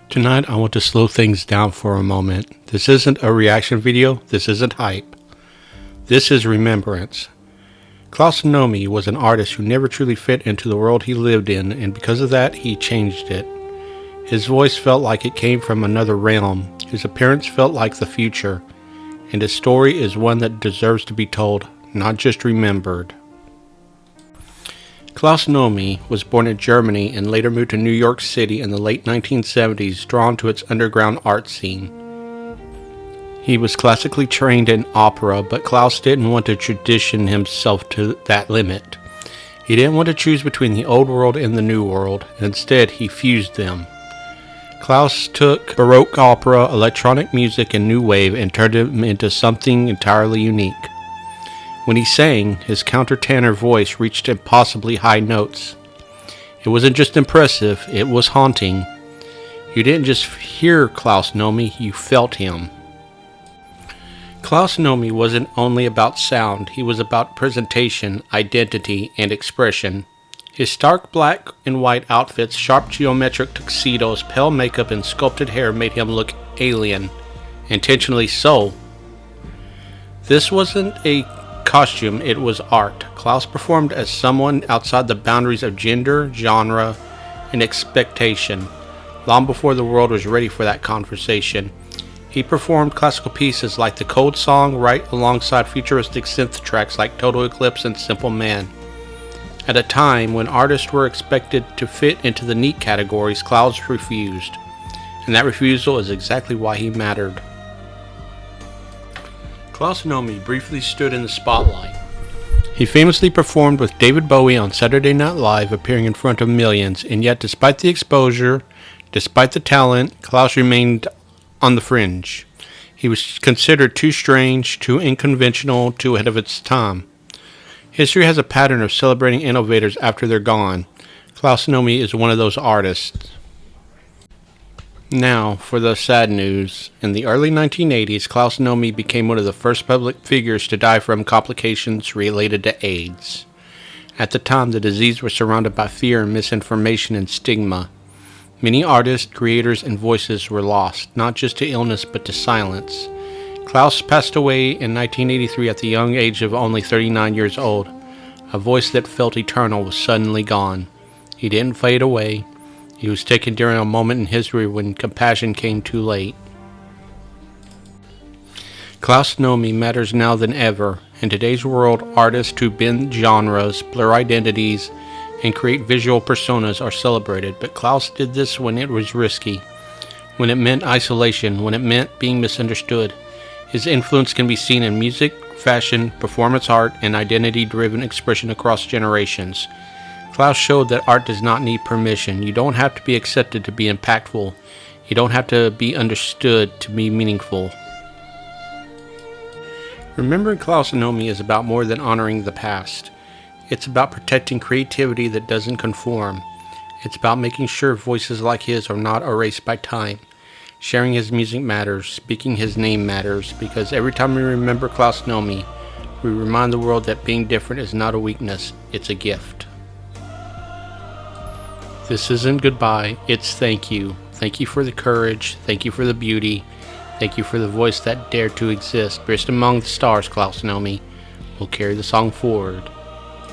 Tonight I want to slow things down for a moment. This isn't a reaction video, this isn't hype. This is remembrance. Klaus Nomi was an artist who never truly fit into the world he lived in, and because of that, he changed it. His voice felt like it came from another realm, his appearance felt like the future, and his story is one that deserves to be told, not just remembered. Klaus Nomi was born in Germany and later moved to New York City in the late 1970s, drawn to its underground art scene. He was classically trained in opera, but Klaus didn't want to tradition himself to that limit. He didn't want to choose between the old world and the new world, and instead he fused them. Klaus took Baroque opera, electronic music, and new wave and turned them into something entirely unique. When he sang, his countertenor voice reached impossibly high notes. It wasn't just impressive, it was haunting. You didn't just hear Klaus Nomi, you felt him. Klaus Nomi wasn't only about sound, he was about presentation, identity, and expression. His stark black and white outfits, sharp geometric tuxedos, pale makeup, and sculpted hair made him look alien, intentionally so. This wasn't a costume, it was art. Klaus performed as someone outside the boundaries of gender, genre, and expectation, long before the world was ready for that conversation. He performed classical pieces like the Cold Song right alongside futuristic synth tracks like Total Eclipse and Simple Man. At a time when artists were expected to fit into the neat categories, Klaus refused, and that refusal is exactly why he mattered. Klaus Nomi briefly stood in the spotlight. He famously performed with David Bowie on Saturday Night Live, appearing in front of millions, and yet despite the exposure, despite the talent, Klaus remained on the fringe. He was considered too strange, too unconventional, too ahead of its time. History has a pattern of celebrating innovators after they're gone. Klaus Nomi is one of those artists. Now, for the sad news. In the early 1980s, Klaus Nomi became one of the first public figures to die from complications related to AIDS. At the time, the disease was surrounded by fear, misinformation, and stigma. Many artists, creators, and voices were lost, not just to illness but to silence. Klaus passed away in 1983 at the young age of only 39 years old. A voice that felt eternal was suddenly gone. He didn't fade away. He was taken during a moment in history when compassion came too late. Klaus Nomi matters now than ever. In today's world, artists who bend genres, blur identities, and create visual personas are celebrated, but Klaus did this when it was risky, when it meant isolation, when it meant being misunderstood. His influence can be seen in music, fashion, performance art, and identity-driven expression across generations. Klaus showed that art does not need permission. You don't have to be accepted to be impactful. You don't have to be understood to be meaningful. Remembering Klaus Nomi is about more than honoring the past. It's about protecting creativity that doesn't conform. It's about making sure voices like his are not erased by time. Sharing his music matters, speaking his name matters, because every time we remember Klaus Nomi, we remind the world that being different is not a weakness, it's a gift. This isn't goodbye, it's thank you. Thank you for the courage, thank you for the beauty, thank you for the voice that dared to exist. Just among the stars, Klaus Nomi. We'll carry the song forward.